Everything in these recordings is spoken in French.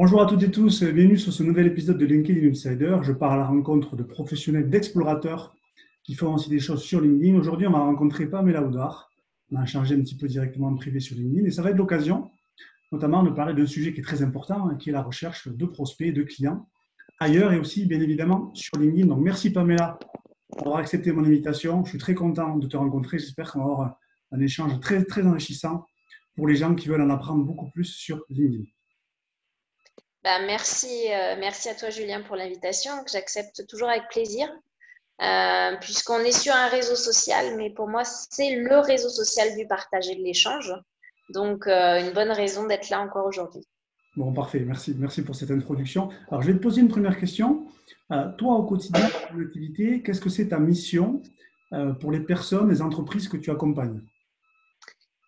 Bonjour à toutes et tous, bienvenue sur ce nouvel épisode de LinkedIn Insider. Je pars à la rencontre de professionnels, d'explorateurs qui font aussi des choses sur LinkedIn. Aujourd'hui, on va rencontrer Pamela Oudard. On a échangé un petit peu directement en privé sur LinkedIn et ça va être l'occasion, notamment, de parler d'un sujet qui est très important, qui est la recherche de prospects, de clients ailleurs et aussi, bien évidemment, sur LinkedIn. Donc, merci Pamela d'avoir accepté mon invitation. Je suis très content de te rencontrer. J'espère qu'on va avoir un échange très, très enrichissant pour les gens qui veulent en apprendre beaucoup plus sur LinkedIn. Merci à toi Julien pour l'invitation que j'accepte toujours avec plaisir, puisqu'on est sur un réseau social, mais pour moi c'est le réseau social du partage et de l'échange. Donc une bonne raison d'être là encore aujourd'hui. Bon, parfait, merci. Merci pour cette introduction. Alors, je vais te poser une première question. Toi, au quotidien, dans ton activité, qu'est-ce que c'est ta mission pour les personnes, les entreprises que tu accompagnes?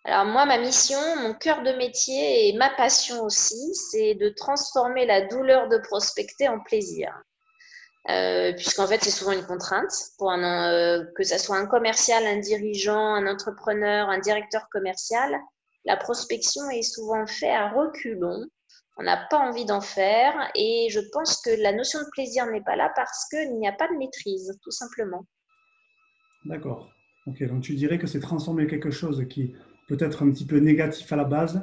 Alors moi, ma mission, mon cœur de métier et ma passion aussi, c'est de transformer la douleur de prospecter en plaisir. Puisqu'en fait, c'est souvent une contrainte pour que ça soit un commercial, un dirigeant, un entrepreneur, un directeur commercial. La prospection est souvent faite à reculons. On n'a pas envie d'en faire et je pense que la notion de plaisir n'est pas là parce qu'il n'y a pas de maîtrise, tout simplement. D'accord. Ok, donc tu dirais que c'est transformer quelque chose qui peut être un petit peu négatif à la base,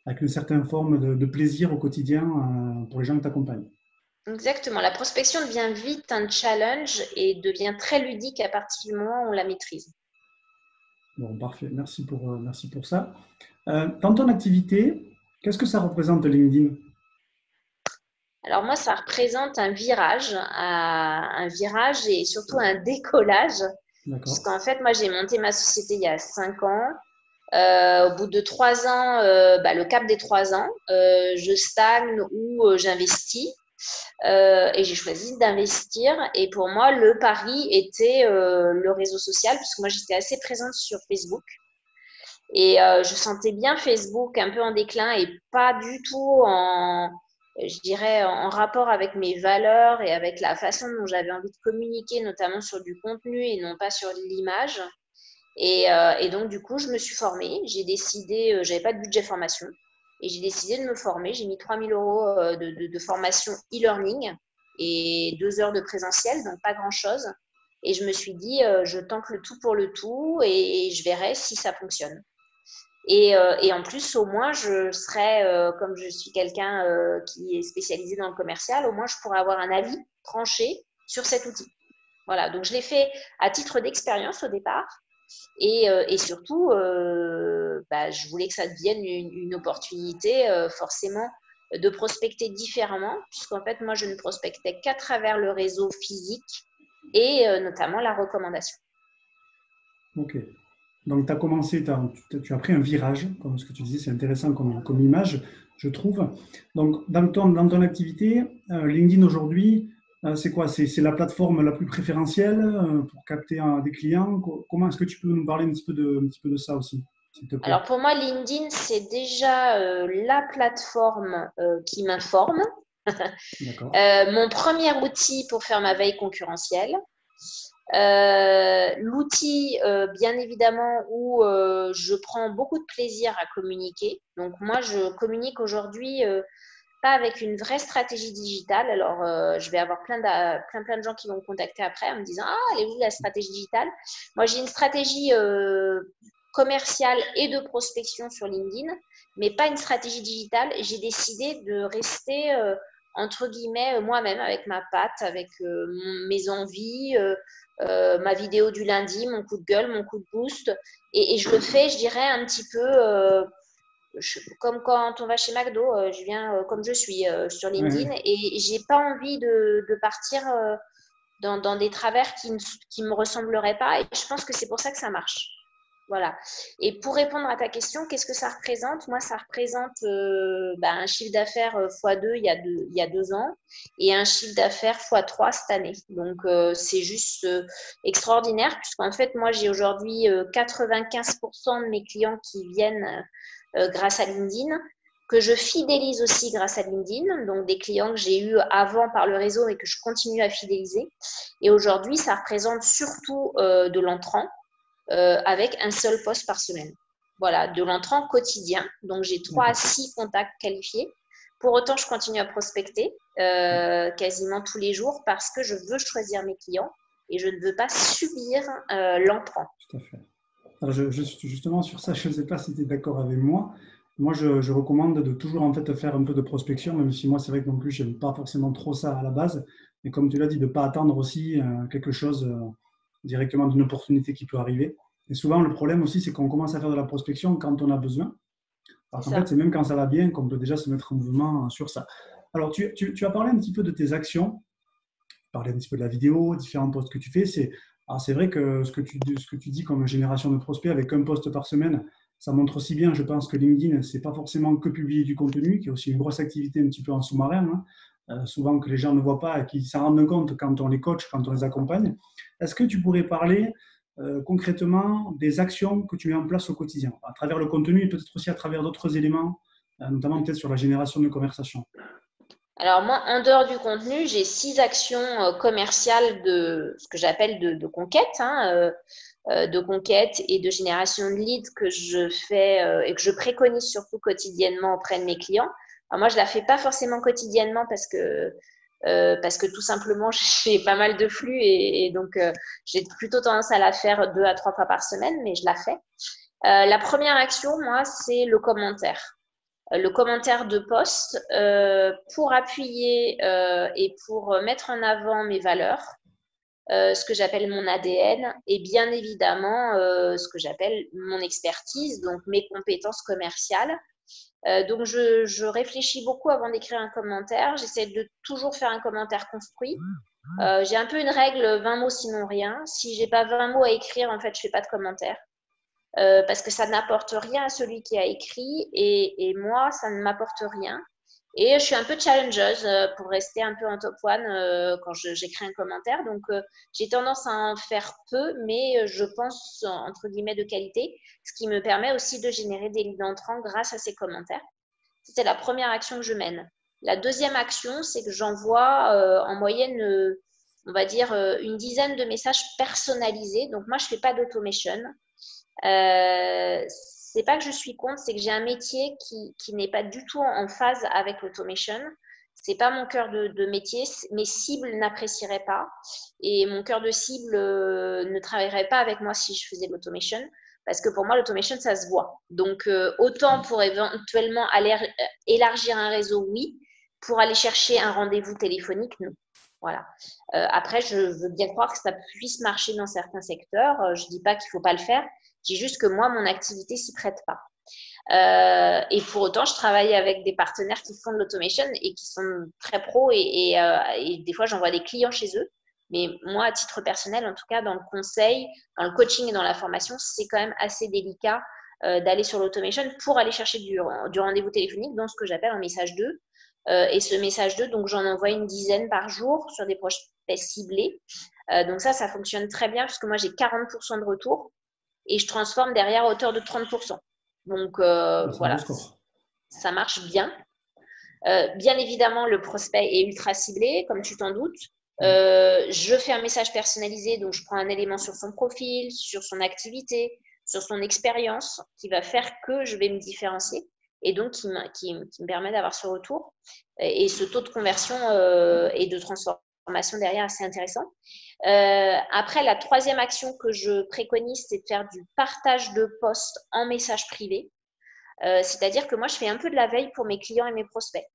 avec une certaine forme de plaisir au quotidien pour les gens que tu accompagnes. Exactement. La prospection devient vite un challenge et devient très ludique à partir du moment où on la maîtrise. Bon, parfait. Merci pour ça. Dans ton activité, qu'est-ce que ça représente LinkedIn? Alors moi, ça représente un virage et surtout un décollage, D'accord. puisqu'en fait, moi, j'ai monté ma société il y a 5 ans. Au bout de 3 ans, le cap des 3 ans, je stagne ou j'investis. Et j'ai choisi d'investir. Et pour moi, le pari était le réseau social, puisque moi, j'étais assez présente sur Facebook. Et je sentais bien Facebook un peu en déclin et pas du tout je dirais, en rapport avec mes valeurs et avec la façon dont j'avais envie de communiquer, notamment sur du contenu et non pas sur l'image. Et donc, du coup, je me suis formée. J'ai décidé, j'avais pas de budget formation, et j'ai décidé de me former. J'ai mis 3 000 € de formation e-learning et 2 heures de présentiel, donc pas grand-chose. Et je me suis dit, je tente le tout pour le tout et je verrai si ça fonctionne. Et en plus, au moins, je serais, comme je suis quelqu'un qui est spécialisé dans le commercial, au moins, je pourrais avoir un avis tranché sur cet outil. Voilà, donc je l'ai fait à titre d'expérience au départ. Et surtout, je voulais que ça devienne une opportunité, forcément, de prospecter différemment, puisqu'en fait, moi, je ne prospectais qu'à travers le réseau physique et notamment la recommandation. Ok. Donc, tu as commencé, tu as pris un virage, comme ce que tu disais, c'est intéressant comme image, je trouve. Donc, dans ton activité, LinkedIn aujourd'hui, c'est quoi? C'est la plateforme la plus préférentielle pour capter des clients? Comment est-ce que tu peux nous parler un petit peu de ça aussi, s'il te plaît? Alors pour moi, LinkedIn, c'est déjà la plateforme qui m'informe. D'accord. Mon premier outil pour faire ma veille concurrentielle. L'outil, bien évidemment, où je prends beaucoup de plaisir à communiquer. Donc moi, je communique aujourd'hui pas avec une vraie stratégie digitale. Alors, je vais avoir plein de gens qui vont me contacter après en me disant, ah, elle est où la stratégie digitale? Moi, j'ai une stratégie commerciale et de prospection sur LinkedIn, mais pas une stratégie digitale. J'ai décidé de rester entre guillemets moi-même avec ma patte, avec mes envies, ma vidéo du lundi, mon coup de gueule, mon coup de boost. Et je le fais, je dirais, un petit peu comme quand on va chez McDo, je viens comme je suis sur Ouais, LinkedIn ouais. et j'ai pas envie de partir dans des travers qui me ressembleraient pas. Et je pense que c'est pour ça que ça marche. Voilà. Et pour répondre à ta question, qu'est-ce que ça représente? Moi, ça représente un chiffre d'affaires x2 il y a 2 ans et un chiffre d'affaires x3 cette année. Donc, c'est juste extraordinaire puisqu'en fait, moi, j'ai aujourd'hui 95% de mes clients qui viennent grâce à LinkedIn, que je fidélise aussi grâce à LinkedIn, donc des clients que j'ai eus avant par le réseau et que je continue à fidéliser. Et aujourd'hui, ça représente surtout de l'entrant avec un seul poste par semaine. Voilà, de l'entrant quotidien. Donc, j'ai 3 à D'accord. 6 contacts qualifiés Pour autant, je continue à prospecter quasiment tous les jours parce que je veux choisir mes clients et je ne veux pas subir l'entrant. Tout à fait. Alors, justement, sur ça, je ne sais pas si tu es d'accord avec moi. Moi, je recommande de toujours en fait faire un peu de prospection, même si moi, c'est vrai que non plus, je n'aime pas forcément trop ça à la base. Mais comme tu l'as dit, de ne pas attendre aussi quelque chose directement d'une opportunité qui peut arriver. Et souvent, le problème aussi, c'est qu'on commence à faire de la prospection quand on a besoin. Alors C'est qu'en fait, ça. c'est même quand ça va bien qu'on peut déjà se mettre en mouvement sur ça. Alors, tu as parlé un petit peu de tes actions, parler un petit peu de la vidéo, différents posts que tu fais. Alors c'est vrai que ce que tu dis comme génération de prospects avec un post par semaine, ça montre aussi bien, je pense, que LinkedIn, c'est pas forcément que publier du contenu, qui est aussi une grosse activité un petit peu en sous-marin, hein, souvent que les gens ne voient pas et qui s'en rendent compte quand on les coach, quand on les accompagne. Est-ce que tu pourrais parler concrètement des actions que tu mets en place au quotidien, à travers le contenu et peut-être aussi à travers d'autres éléments, notamment peut-être sur la génération de conversations? Alors moi, en dehors du contenu, j'ai 6 actions commerciales de ce que j'appelle de conquête, de conquête et de génération de leads que je fais et que je préconise surtout quotidiennement auprès de mes clients. Alors moi, je la fais pas forcément quotidiennement parce que tout simplement, j'ai pas mal de flux et donc j'ai plutôt tendance à la faire 2 à 3 fois par semaine, mais je la fais. La première action, moi, c'est le commentaire de poste pour appuyer et pour mettre en avant mes valeurs, ce que j'appelle mon ADN et bien évidemment ce que j'appelle mon expertise, donc mes compétences commerciales. Donc, je réfléchis beaucoup avant d'écrire un commentaire. J'essaie de toujours faire un commentaire construit. J'ai un peu une règle 20 mots sinon rien. Si j'ai pas 20 mots à écrire, en fait, je fais pas de commentaire. Parce que ça n'apporte rien à celui qui a écrit et moi, ça ne m'apporte rien. Et je suis un peu challengeuse pour rester un peu en top one quand j'écris un commentaire. Donc, j'ai tendance à en faire peu, mais je pense, entre guillemets, de qualité, ce qui me permet aussi de générer des leads entrants grâce à ces commentaires. C'était la première action que je mène. La deuxième action, c'est que j'envoie en moyenne, on va dire, une dizaine de messages personnalisés. Donc, moi, je ne fais pas d'automation. C'est pas que je suis contre, c'est que j'ai un métier qui n'est pas du tout en phase avec l'automation. C'est pas mon cœur de métier. Mes cibles n'apprécieraient pas et mon cœur de cible ne travaillerait pas avec moi si je faisais de l'automation parce que pour moi, l'automation, ça se voit. Donc, autant pour éventuellement aller élargir un réseau, oui. Pour aller chercher un rendez-vous téléphonique, non. Voilà. Après, je veux bien croire que ça puisse marcher dans certains secteurs. Je dis pas qu'il faut pas le faire. Je dis juste que moi, mon activité s'y prête pas. Et pour autant, je travaille avec des partenaires qui font de l'automation et qui sont très pros et des fois, j'envoie des clients chez eux. Mais moi, à titre personnel, en tout cas, dans le conseil, dans le coaching et dans la formation, c'est quand même assez délicat d'aller sur l'automation pour aller chercher du rendez-vous téléphonique dans ce que j'appelle un message 2. Et ce message 2, donc j'en envoie une dizaine par jour sur des prospects ciblés. Donc ça fonctionne très bien puisque moi, j'ai 40% de retour et je transforme derrière à hauteur de 30%. Donc voilà, ça marche bien. Bien évidemment, le prospect est ultra ciblé, comme tu t'en doutes. Je fais un message personnalisé, donc je prends un élément sur son profil, sur son activité, sur son expérience, qui va faire que je vais me différencier et donc qui me permet d'avoir ce retour et ce taux de conversion et de transformation derrière assez intéressant. Après, la troisième action que je préconise, c'est de faire du partage de posts en message privé. C'est-à-dire que moi, je fais un peu de la veille pour mes clients et mes prospects.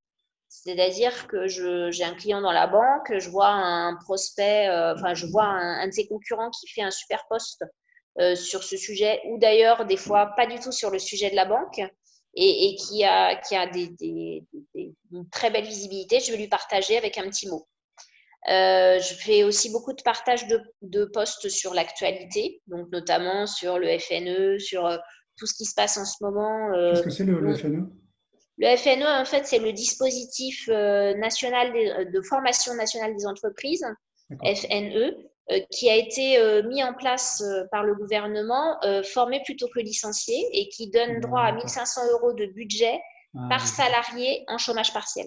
C'est-à-dire que j'ai un client dans la banque, je vois un prospect, je vois un de ses concurrents qui fait un super post sur ce sujet, ou d'ailleurs, des fois, pas du tout sur le sujet de la banque, et qui a une très belle visibilité, je vais lui partager avec un petit mot. Je fais aussi beaucoup de partage de posts sur l'actualité, donc notamment sur le FNE, sur tout ce qui se passe en ce moment. Qu'est-ce que c'est le FNE? Le FNE, en fait, c'est le dispositif national de formation nationale des entreprises, FNE, qui a été mis en place par le gouvernement, formé plutôt que licencié, et qui donne droit à 1 500 € de budget par salarié en chômage partiel.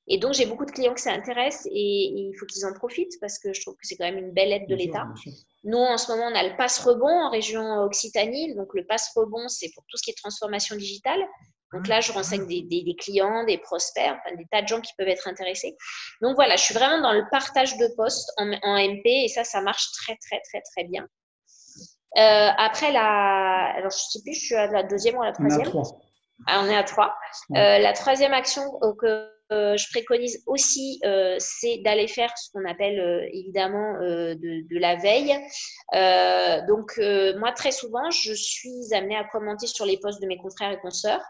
Et donc, j'ai beaucoup de clients que ça intéresse et il faut qu'ils en profitent parce que je trouve que c'est quand même une belle aide de Bien sûr, l'État. bien sûr. Nous, en ce moment, on a le passe rebond en région Occitanie. Donc, le passe rebond, c'est pour tout ce qui est transformation digitale. Donc là, je renseigne des clients, des prospects, enfin, des tas de gens qui peuvent être intéressés. Donc voilà, je suis vraiment dans le partage de postes en MP et ça marche très, très, très, très bien. Après, alors je ne sais plus, je suis à la deuxième ou à la On est à troisième. 3. Ah, on est à 3. Ouais. La troisième action que je préconise aussi, c'est d'aller faire ce qu'on appelle évidemment de la veille. Donc, moi, très souvent, je suis amenée à commenter sur les posts de mes confrères et consoeurs,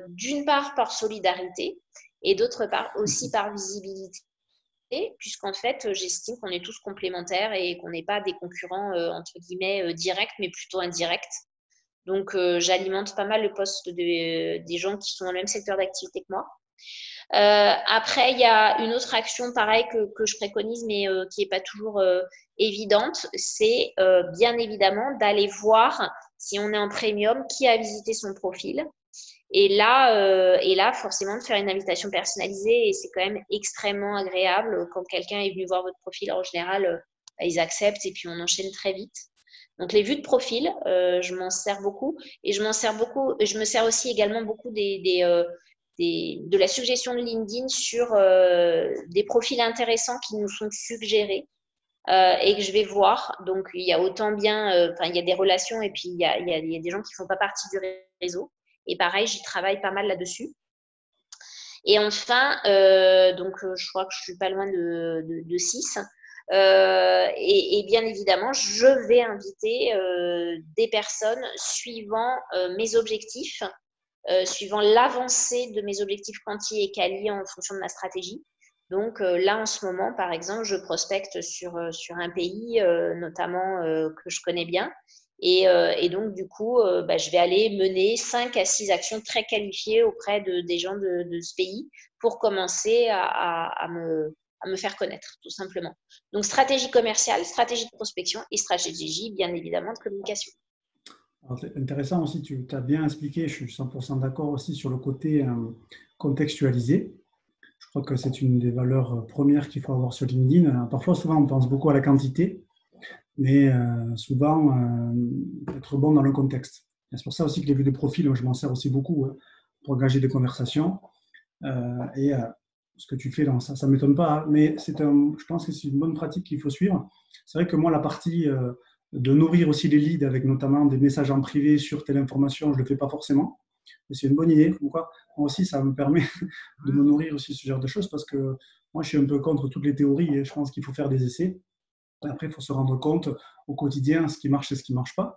d'une part par solidarité et d'autre part aussi par visibilité, puisqu'en fait, j'estime qu'on est tous complémentaires et qu'on n'est pas des concurrents, entre guillemets, directs, mais plutôt indirects. Donc, j'alimente pas mal le poste des gens qui sont dans le même secteur d'activité que moi. Après, il y a une autre action, pareil, que je préconise, mais qui n'est pas toujours évidente. C'est bien évidemment d'aller voir si on est en premium, qui a visité son profil. Et là, forcément, de faire une invitation personnalisée. Et c'est quand même extrêmement agréable quand quelqu'un est venu voir votre profil. En général, ils acceptent et puis on enchaîne très vite. Donc, les vues de profil, je m'en sers beaucoup. Et je me sers aussi également beaucoup de la suggestion de LinkedIn sur des profils intéressants qui nous sont suggérés et que je vais voir. Donc, il y a autant bien, il y a des relations et puis il y a des gens qui ne font pas partie du réseau. Et pareil, j'y travaille pas mal là-dessus. Et enfin, je crois que je suis pas loin de 6. Et bien évidemment, je vais inviter des personnes suivant mes objectifs, suivant l'avancée de mes objectifs quanti et quali en fonction de ma stratégie. Donc là, en ce moment, par exemple, je prospecte sur un pays, notamment que je connais bien. Et donc, du coup, je vais aller mener 5 à 6 actions très qualifiées auprès des gens de ce pays pour commencer à me faire connaître, tout simplement. Donc, stratégie commerciale, stratégie de prospection et stratégie, bien évidemment, de communication. C'est intéressant aussi, tu as bien expliqué, je suis 100% d'accord aussi sur le côté contextualisé. Je crois que c'est une des valeurs premières qu'il faut avoir sur LinkedIn. Parfois, souvent, on pense beaucoup à la quantité, mais souvent, être bon dans le contexte. C'est pour ça aussi que les vues de profil, je m'en sers aussi beaucoup pour engager des conversations. Ce que tu fais, ça ne m'étonne pas, hein, mais je pense que c'est une bonne pratique qu'il faut suivre. C'est vrai que moi, la partie de nourrir aussi les leads avec notamment des messages en privé sur telle information, je ne le fais pas forcément. Mais c'est une bonne idée. Pourquoi? Moi aussi, ça me permet de me nourrir aussi ce genre de choses parce que moi, je suis un peu contre toutes les théories et je pense qu'il faut faire des essais. Après, il faut se rendre compte au quotidien ce qui marche et ce qui ne marche pas.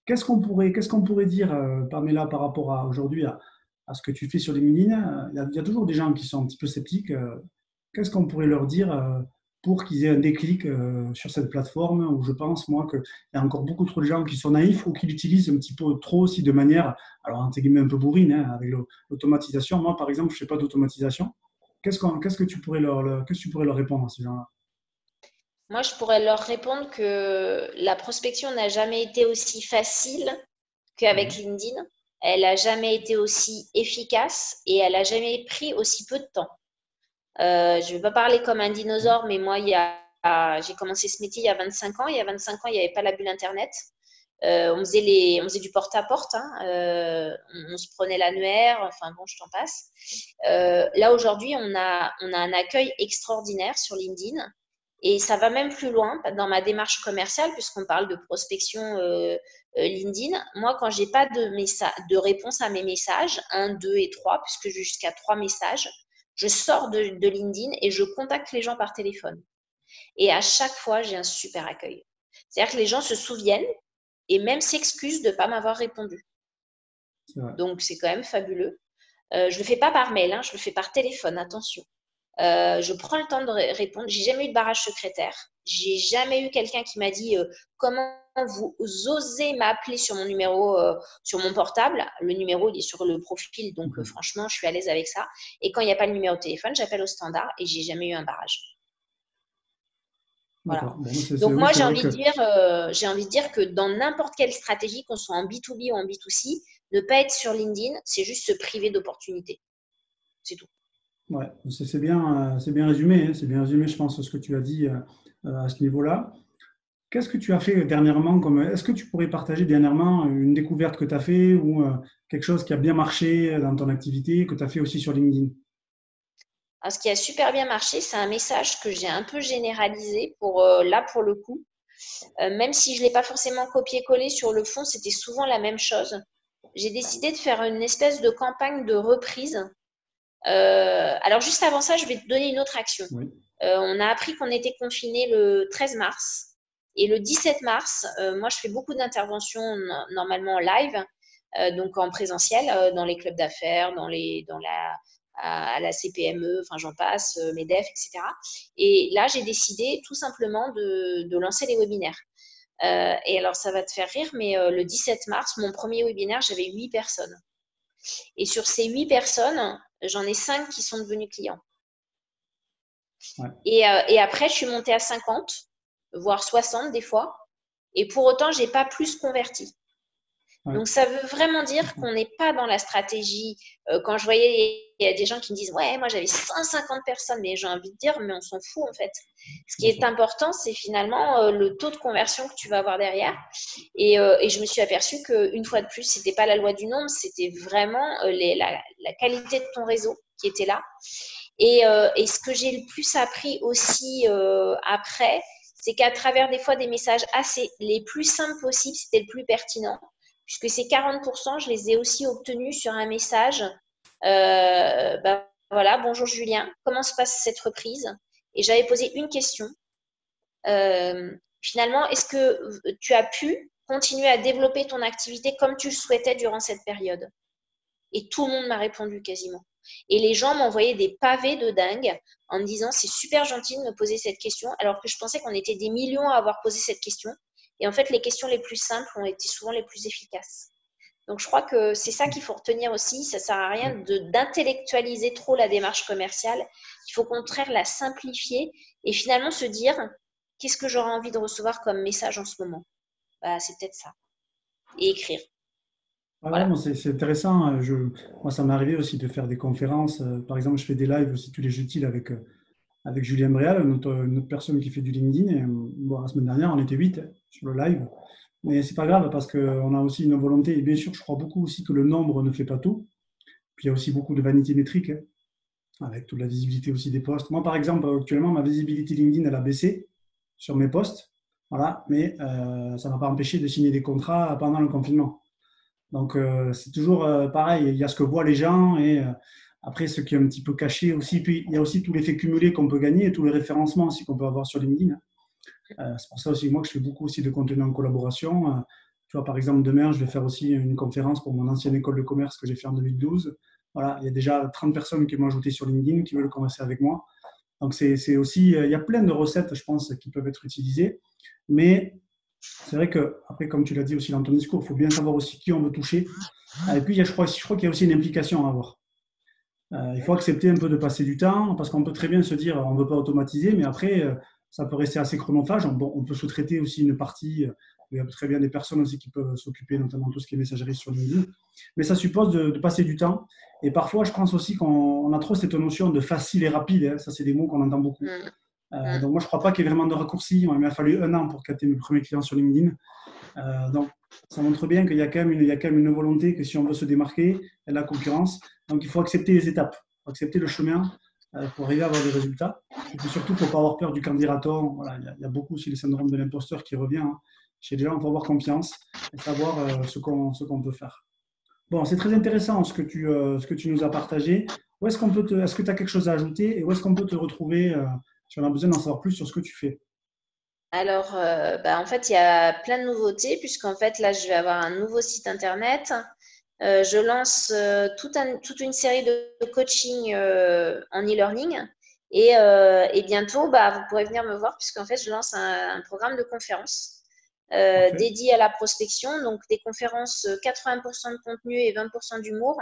Qu'est-ce qu'on pourrait dire, Pamela, par rapport à aujourd'hui à ce que tu fais sur LinkedIn? Il y a toujours des gens qui sont un petit peu sceptiques. Qu'est-ce qu'on pourrait leur dire pour qu'ils aient un déclic sur cette plateforme où je pense, moi, qu'il y a encore beaucoup trop de gens qui sont naïfs ou qui l'utilisent un petit peu trop aussi de manière, alors entre guillemets, un peu bourrine, hein, avec l'automatisation. Moi, par exemple, je ne fais pas d'automatisation. Qu'est-ce que tu pourrais leur répondre à ces gens-là? Moi, je pourrais leur répondre que la prospection n'a jamais été aussi facile qu'avec LinkedIn. Elle n'a jamais été aussi efficace et elle n'a jamais pris aussi peu de temps. Je ne vais pas parler comme un dinosaure, mais moi, j'ai commencé ce métier il y a 25 ans. Il y a 25 ans, il n'y avait pas la bulle Internet. On faisait du porte-à-porte. On se prenait l'annuaire. Enfin bon, je t'en passe. Là, aujourd'hui, on a un accueil extraordinaire sur LinkedIn. Et ça va même plus loin dans ma démarche commerciale, puisqu'on parle de prospection LinkedIn. Moi, quand je n'ai pas de réponse à mes messages, 1, 2 et 3, puisque j'ai jusqu'à 3 messages, je sors de LinkedIn et je contacte les gens par téléphone. Et à chaque fois, j'ai un super accueil. C'est-à-dire que les gens se souviennent et même s'excusent de ne pas m'avoir répondu. Donc, c'est quand même fabuleux. Je ne le fais pas par mail, je le fais par téléphone, attention. Je prends le temps de répondre. J'ai jamais eu de barrage secrétaire. J'ai jamais eu quelqu'un qui m'a dit comment vous osez m'appeler sur mon numéro, sur mon portable. Le numéro, il est sur le profil, donc franchement, je suis à l'aise avec ça. Et quand il n'y a pas le numéro de téléphone, j'appelle au standard et j'ai jamais eu un barrage. Voilà. Donc moi, j'ai envie de dire que dans n'importe quelle stratégie, qu'on soit en B2B ou en B2C, ne pas être sur LinkedIn, c'est juste se priver d'opportunités. C'est tout. Ouais, c'est bien résumé, hein, c'est bien résumé, je pense, ce que tu as dit à ce niveau-là. Qu'est-ce que tu as fait dernièrement est-ce que tu pourrais partager dernièrement une découverte que tu as fait ou quelque chose qui a bien marché dans ton activité, que tu as fait aussi sur LinkedIn? Alors, ce qui a super bien marché, c'est un message que j'ai un peu généralisé là, pour le coup. Même si je ne l'ai pas forcément copié-collé sur le fond, c'était souvent la même chose. J'ai décidé de faire une espèce de campagne de reprise. Alors, juste avant ça, je vais te donner une autre action. Oui, On a appris qu'on était confiné le 13 mars. Et le 17 mars, moi, je fais beaucoup d'interventions normalement en live, donc en présentiel, dans les clubs d'affaires, à la CPME, enfin j'en passe, MEDEF, etc. Et là, j'ai décidé tout simplement de lancer les webinaires. Et alors, ça va te faire rire, mais le 17 mars, mon premier webinaire, j'avais 8 personnes. Et sur ces 8 personnes, j'en ai 5 qui sont devenus clients. ouais, Et après, je suis montée à 50, voire 60 des fois. Et pour autant, je n'ai pas plus converti. ouais. Donc, ça veut vraiment dire qu'on n'est pas dans la stratégie. Quand je voyais, il y a des gens qui me disent, ouais, moi j'avais 150 personnes, mais j'ai envie de dire, mais on s'en fout en fait. Ce qui Bien est sûr. important, c'est finalement le taux de conversion que tu vas avoir derrière. Et je me suis aperçue qu'une fois de plus, ce n'était pas la loi du nombre, c'était vraiment la qualité de ton réseau qui était là. Et ce que j'ai le plus appris aussi après, c'est qu'à travers des fois des messages les plus simples possibles, c'était le plus pertinent. Puisque ces 40%, je les ai aussi obtenus sur un message. Voilà, bonjour Julien, comment se passe cette reprise? Et j'avais posé une question. Finalement, est-ce que tu as pu continuer à développer ton activité comme tu le souhaitais durant cette période? Et tout le monde m'a répondu quasiment. Et les gens m'envoyaient des pavés de dingue en me disant c'est super gentil de me poser cette question, alors que je pensais qu'on était des millions à avoir posé cette question. Et en fait, les questions les plus simples ont été souvent les plus efficaces. Donc, je crois que c'est ça qu'il faut retenir aussi. Ça ne sert à rien Ouais. d'intellectualiser trop la démarche commerciale. Il faut au contraire la simplifier et finalement se dire qu'est-ce que j'aurais envie de recevoir comme message en ce moment? Bah, c'est peut-être ça. Et écrire. Ah ouais, Voilà. bon, c'est intéressant. Moi, ça m'est arrivé aussi de faire des conférences. Par exemple, je fais des lives aussi tous les jeudis là, avec Julien Bréal, une autre personne qui fait du LinkedIn. Et, bon, la semaine dernière, on était 8 sur le live. Mais c'est pas grave parce qu'on a aussi une volonté. Et bien sûr, je crois beaucoup aussi que le nombre ne fait pas tout. Puis il y a aussi beaucoup de vanité métrique, hein, avec toute la visibilité aussi des posts. Moi, par exemple, actuellement, ma visibilité LinkedIn, elle a baissé sur mes posts. Voilà, mais ça ne m'a pas empêché de signer des contrats pendant le confinement. Donc, c'est toujours pareil. Il y a ce que voient les gens et après, ce qui est un petit peu caché aussi. Puis, il y a aussi tout l'effet cumulé qu'on peut gagner et tout le référencement aussi qu'on peut avoir sur LinkedIn. C'est pour ça aussi, moi, que je fais beaucoup aussi de contenu en collaboration. Tu vois, par exemple, demain, je vais faire aussi une conférence pour mon ancienne école de commerce que j'ai fait en 2012. Voilà, il y a déjà 30 personnes qui m'ont ajouté sur LinkedIn, qui veulent converser avec moi. Donc, c'est aussi, il y a plein de recettes, je pense, qui peuvent être utilisées. Mais c'est vrai que, après, comme tu l'as dit aussi dans ton discours, il faut bien savoir aussi qui on veut toucher. Et puis, je crois qu'il y a aussi une implication à avoir. Il faut accepter un peu de passer du temps, parce qu'on peut très bien se dire, on ne veut pas automatiser, mais après, ça peut rester assez chronophage. On peut sous-traiter aussi une partie. Il y a très bien des personnes aussi qui peuvent s'occuper, notamment tout ce qui est messagerie sur LinkedIn. Mais ça suppose de passer du temps. Et parfois, je pense aussi qu'on a trop cette notion de facile et rapide, hein. Ça, c'est des mots qu'on entend beaucoup. Mm, mm. Donc, moi, je ne crois pas qu'il y ait vraiment de raccourci. Il m'a fallu 1 an pour capter mes premiers clients sur LinkedIn. Donc, ça montre bien qu'il y a quand même une volonté que si on veut se démarquer, il y a de la concurrence. Donc, il faut accepter les étapes, il faut accepter le chemin pour arriver à avoir des résultats. Et puis surtout, il ne faut pas avoir peur du candidaton. Voilà, il y a beaucoup aussi le syndrome de l'imposteur qui revient, hein. Chez les gens, il faut avoir confiance et savoir ce qu'on peut faire. Bon, c'est très intéressant ce que tu nous as partagé. Est-ce que tu as quelque chose à ajouter et où est-ce qu'on peut te retrouver si on a besoin d'en savoir plus sur ce que tu fais? Alors, en fait, il y a plein de nouveautés, puisqu'en fait, là, je vais avoir un nouveau site internet. Je lance toute une série de coaching en e-learning. Et bientôt, vous pourrez venir me voir, puisqu'en fait, je lance un programme de conférences Parfait. dédié à la prospection. Donc, des conférences, 80% de contenu et 20% d'humour,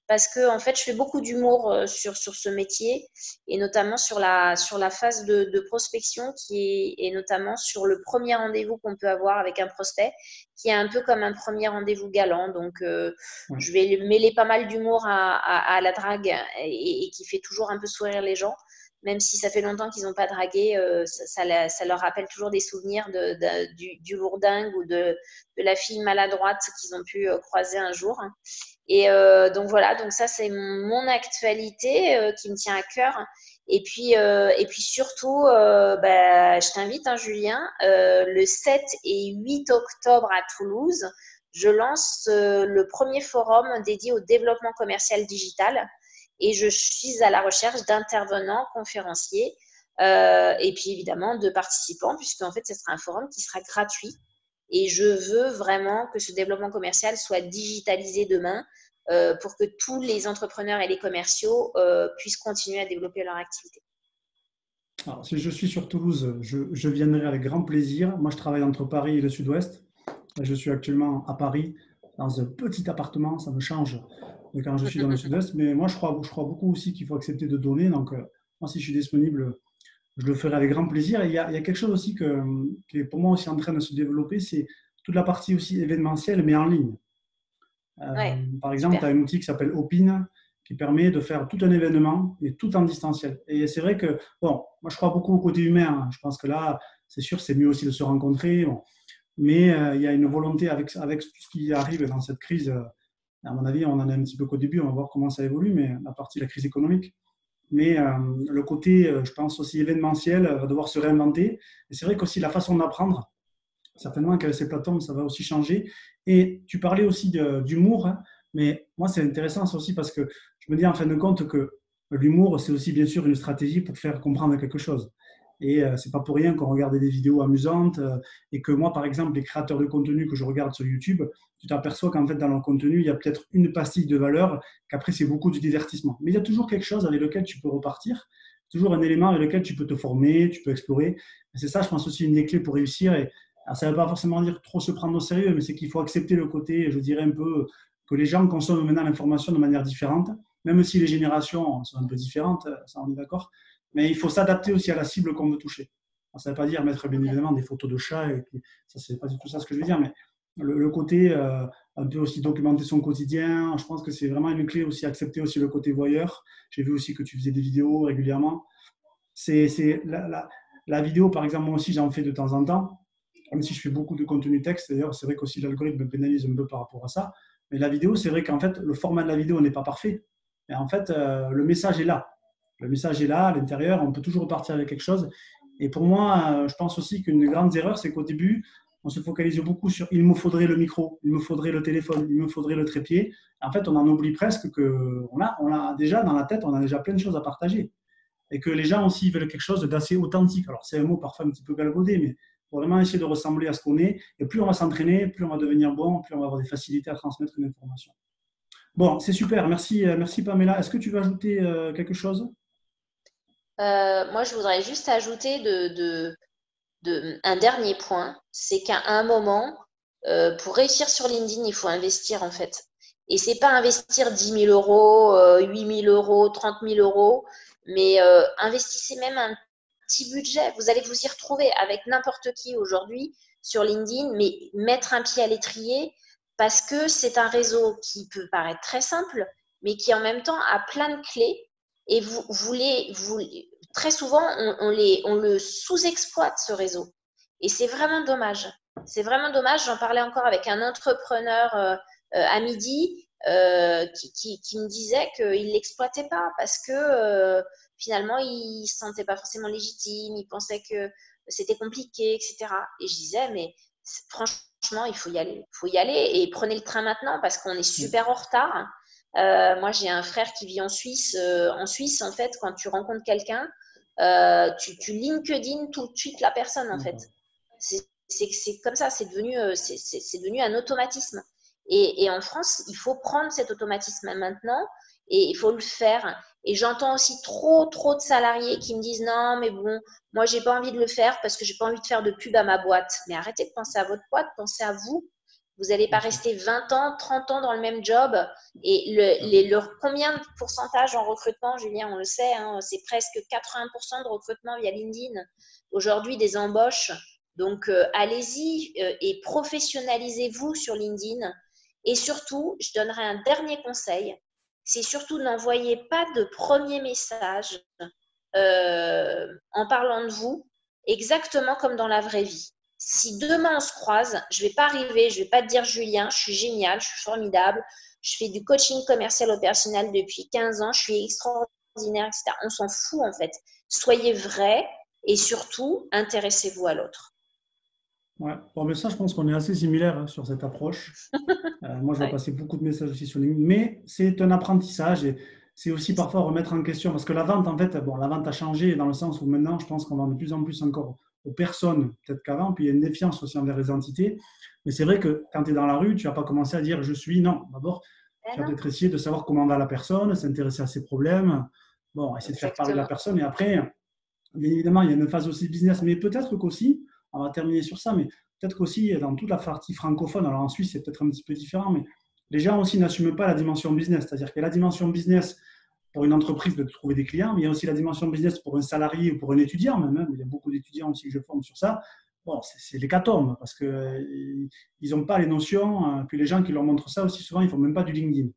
parce que en fait, je fais beaucoup d'humour sur ce métier et notamment sur la phase de prospection et notamment sur le premier rendez-vous qu'on peut avoir avec un prospect, qui est un peu comme un premier rendez-vous galant. Donc, Ouais. je vais mêler pas mal d'humour à la drague et qui fait toujours un peu sourire les gens. Même si ça fait longtemps qu'ils n'ont pas dragué, ça leur rappelle toujours des souvenirs du lourdingue ou de la fille maladroite qu'ils ont pu croiser un jour. Et donc voilà, donc ça c'est mon actualité qui me tient à cœur. Et puis surtout, je t'invite, hein, Julien, le 7 et 8 octobre à Toulouse, je lance le premier forum dédié au développement commercial digital. Et je suis à la recherche d'intervenants, conférenciers et puis évidemment de participants, puisqu'en fait, ce sera un forum qui sera gratuit. Et je veux vraiment que ce développement commercial soit digitalisé demain pour que tous les entrepreneurs et les commerciaux puissent continuer à développer leur activité. Alors, si je suis sur Toulouse, je viendrai avec grand plaisir. Moi, je travaille entre Paris et le Sud-Ouest. Je suis actuellement à Paris, dans un petit appartement. Ça me change de quand je suis dans le Sud-Ouest. Mais moi, je crois beaucoup aussi qu'il faut accepter de donner. Donc, moi, si je suis disponible, je le ferai avec grand plaisir. Et il y a quelque chose aussi qui est pour moi aussi en train de se développer, c'est toute la partie aussi événementielle, mais en ligne. Ouais, Par exemple, tu super. as un outil qui s'appelle Opin, qui permet de faire tout un événement et tout en distanciel. Et c'est vrai que, bon, moi je crois beaucoup au côté humain, hein. Je pense que là, c'est sûr, c'est mieux aussi de se rencontrer. Bon. Mais il y a une volonté avec tout ce qui arrive dans cette crise. À mon avis, on en est un petit peu qu'au début, on va voir comment ça évolue, mais la partie de la crise économique. Mais le côté, je pense aussi événementiel, va devoir se réinventer. Et c'est vrai qu'aussi la façon d'apprendre, certainement qu'avec ces plateformes, ça va aussi changer. Et tu parlais aussi d'humour, hein, mais moi, c'est intéressant ça aussi parce que je me dis en fin de compte que l'humour, c'est aussi bien sûr une stratégie pour faire comprendre quelque chose. Et c'est pas pour rien qu'on regarde des vidéos amusantes et que moi, par exemple, les créateurs de contenu que je regarde sur YouTube, tu t'aperçois qu'en fait, dans leur contenu, il y a peut-être une pastille de valeur, qu'après, c'est beaucoup du divertissement. Mais il y a toujours quelque chose avec lequel tu peux repartir, toujours un élément avec lequel tu peux te former, tu peux explorer. Et c'est ça, je pense aussi, une des clés pour réussir. Et alors, ça ne veut pas forcément dire trop se prendre au sérieux, mais c'est qu'il faut accepter le côté, je dirais un peu, que les gens consomment maintenant l'information de manière différente, même si les générations sont un peu différentes, ça on est d'accord, mais il faut s'adapter aussi à la cible qu'on veut toucher. Alors, ça ne veut pas dire mettre bien évidemment des photos de chats, et puis, ça c'est pas du tout ça ce que je veux dire, mais le côté un peu aussi documenter son quotidien, je pense que c'est vraiment une clé aussi, accepter aussi le côté voyeur. J'ai vu aussi que tu faisais des vidéos régulièrement. C'est la vidéo, par exemple, moi aussi j'en fais de temps en temps, même si je fais beaucoup de contenu texte, d'ailleurs, c'est vrai qu'aussi l'algorithme me pénalise un peu par rapport à ça. Mais la vidéo, c'est vrai qu'en fait, le format de la vidéo n'est pas parfait. Mais en fait, le message est là. Le message est là, à l'intérieur, on peut toujours repartir avec quelque chose. Et pour moi, je pense aussi qu'une des grandes erreurs, c'est qu'au début, on se focalise beaucoup sur il me faudrait le micro, il me faudrait le téléphone, il me faudrait le trépied. En fait, on en oublie presque qu'on a déjà dans la tête, on a déjà plein de choses à partager et que les gens aussi veulent quelque chose d'assez authentique. Alors, c'est un mot parfois un petit peu galvaudé, mais faut vraiment essayer de ressembler à ce qu'on est. Et plus on va s'entraîner, plus on va devenir bon, plus on va avoir des facilités à transmettre une information. Bon, c'est super. Merci, merci Pamela. Est-ce que tu veux ajouter quelque chose? Moi, je voudrais juste ajouter un dernier point, c'est qu'à un moment, pour réussir sur LinkedIn, il faut investir en fait. Et c'est pas investir 10 000 euros, 8 000 euros, 30 000 euros, mais investissez même un petit budget. Vous allez vous y retrouver avec n'importe qui aujourd'hui sur LinkedIn, mais mettre un pied à l'étrier parce que c'est un réseau qui peut paraître très simple, mais qui en même temps a plein de clés. Et très souvent, on le sous-exploite, ce réseau. Et c'est vraiment dommage. C'est vraiment dommage. J'en parlais encore avec un entrepreneur à midi qui me disait qu'il ne l'exploitait pas parce que finalement, il ne se sentait pas forcément légitime, il pensait que c'était compliqué, etc. Et je disais, mais franchement, il faut y aller. Il faut y aller et prenez le train maintenant parce qu'on est super en retard. Moi, j'ai un frère qui vit en Suisse. En Suisse, en fait, quand tu rencontres quelqu'un, tu LinkedIn tout de suite la personne, en fait. C'est comme ça, c'est devenu un automatisme. Et en France, il faut prendre cet automatisme maintenant et il faut le faire. Et j'entends aussi trop de salariés qui me disent non, mais bon, moi, j'ai pas envie de le faire parce que j'ai pas envie de faire de pub à ma boîte. Mais arrêtez de penser à votre boîte, pensez à vous. Vous n'allez pas rester 20 ans, 30 ans dans le même job. Et combien de pourcentage en recrutement, Julien, on le sait, hein, c'est presque 80% de recrutement via LinkedIn. Aujourd'hui, des embauches. Donc, allez-y et professionnalisez-vous sur LinkedIn. Et surtout, je donnerai un dernier conseil. C'est surtout n'envoyez pas de premier message en parlant de vous, exactement comme dans la vraie vie. Si demain on se croise, je ne vais pas arriver, je ne vais pas te dire Julien, je suis génial, je suis formidable, je fais du coaching commercial opérationnel depuis 15 ans, je suis extraordinaire, etc. On s'en fout en fait. Soyez vrai et surtout, intéressez-vous à l'autre. Ouais. Bon, mais ça, je pense qu'on est assez similaires hein, sur cette approche. Moi, je vois Ouais. passer beaucoup de messages aussi sur LinkedIn, mais c'est un apprentissage et c'est aussi parfois remettre en question parce que la vente, en fait, bon, la vente a changé dans le sens où maintenant, je pense qu'on vend de plus en plus encore aux personnes, peut-être qu'avant, puis il y a une défiance aussi envers les entités. Mais c'est vrai que quand tu es dans la rue, tu vas pas commencer à dire je suis, non. D'abord, tu vas peut-être essayer de savoir comment va la personne, s'intéresser à ses problèmes, bon, essayer de faire parler la personne et après, bien évidemment, il y a une phase aussi business, mais peut-être qu'aussi, on va terminer sur ça, mais peut-être qu'aussi dans toute la partie francophone, alors en Suisse c'est peut-être un petit peu différent, mais les gens aussi n'assument pas la dimension business, c'est-à-dire qu'il y a la dimension business pour une entreprise de trouver des clients, mais il y a aussi la dimension business pour un salarié ou pour un étudiant même, hein. Il y a beaucoup d'étudiants aussi que je forme sur ça. Bon, c'est l'hécatombe parce qu'ils n'ont pas les notions, puis les gens qui leur montrent ça aussi souvent, ils ne font même pas du LinkedIn.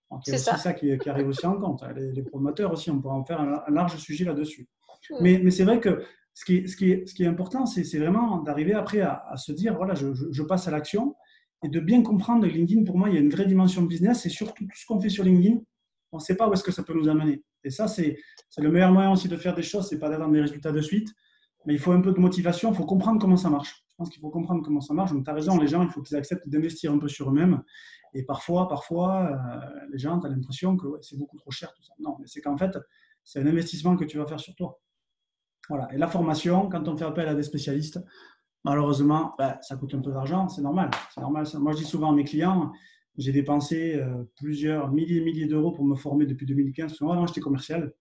Donc il y a aussi ça qui arrive aussi en compte. Les promoteurs aussi, on pourra en faire un large sujet là-dessus. Mais c'est vrai que ce qui est important, c'est vraiment d'arriver après à se dire, voilà, je passe à l'action et de bien comprendre que LinkedIn, pour moi, il y a une vraie dimension business et surtout tout ce qu'on fait sur LinkedIn, on ne sait pas où est-ce que ça peut nous amener. Et ça, c'est le meilleur moyen aussi de faire des choses, c'est pas d'attendre des résultats de suite, mais il faut un peu de motivation, il faut comprendre comment ça marche. Je pense qu'il faut comprendre comment ça marche. Donc, tu as raison, les gens, il faut qu'ils acceptent d'investir un peu sur eux-mêmes. Et parfois les gens, tu as l'impression que ouais, c'est beaucoup trop cher tout ça. Non, mais c'est qu'en fait, c'est un investissement que tu vas faire sur toi. Voilà. Et la formation, quand on fait appel à des spécialistes, malheureusement, ça coûte un peu d'argent, c'est normal. C'est normal. Moi, je dis souvent à mes clients, j'ai dépensé plusieurs milliers et milliers d'euros pour me former depuis 2015, parce que moi, avant, j'étais commercial.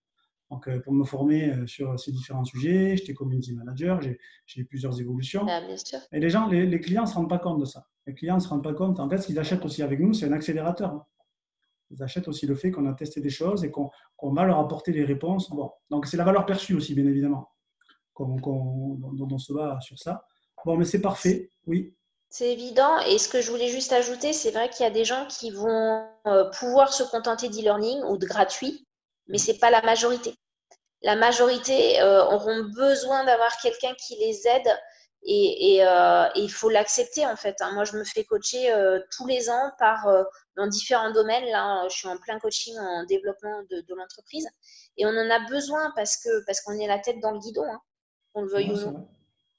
Donc, pour me former sur ces différents sujets, j'étais community manager, j'ai eu plusieurs évolutions. Bien sûr. Et les gens, les clients ne se rendent pas compte de ça. Les clients ne se rendent pas compte. En fait, ce qu'ils achètent aussi avec nous, c'est un accélérateur. Ils achètent aussi le fait qu'on a testé des choses et qu'on va leur apporter les réponses. Bon. Donc, c'est la valeur perçue aussi, bien évidemment, dont on se bat sur ça. Bon, mais c'est parfait, oui. C'est évident. Et ce que je voulais juste ajouter, c'est vrai qu'il y a des gens qui vont pouvoir se contenter d'e-learning ou de gratuit, mais ce n'est pas la majorité. La majorité auront besoin d'avoir quelqu'un qui les aide et il faut l'accepter en fait. Moi, je me fais coacher tous les ans dans différents domaines. Là, je suis en plein coaching en développement de l'entreprise et on en a besoin parce qu'on est la tête dans le guidon, hein, qu'on le veuille ou non.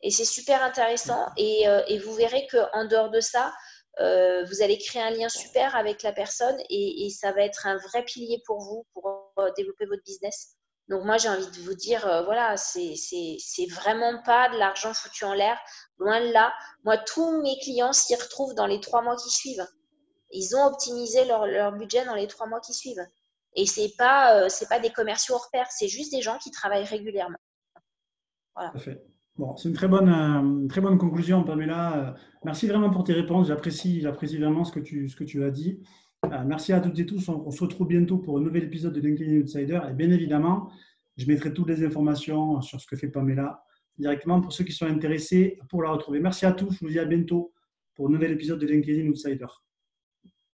Et c'est super intéressant et vous verrez qu'en dehors de ça, vous allez créer un lien super avec la personne et ça va être un vrai pilier pour vous pour développer votre business. Donc moi, j'ai envie de vous dire, voilà, c'est vraiment pas de l'argent foutu en l'air, loin de là. Moi, tous mes clients s'y retrouvent dans les 3 mois qui suivent. Ils ont optimisé leur budget dans les 3 mois qui suivent. Et c'est pas des commerciaux hors pair, c'est juste des gens qui travaillent régulièrement. Voilà. Parfait. Bon, c'est une très bonne conclusion, Pamela. Merci vraiment pour tes réponses. J'apprécie vraiment ce que tu as dit. Merci à toutes et tous. On se retrouve bientôt pour un nouvel épisode de LinkedIn Outsider. Et bien évidemment, je mettrai toutes les informations sur ce que fait Pamela directement pour ceux qui sont intéressés pour la retrouver. Merci à tous. Je vous dis à bientôt pour un nouvel épisode de LinkedIn Outsider.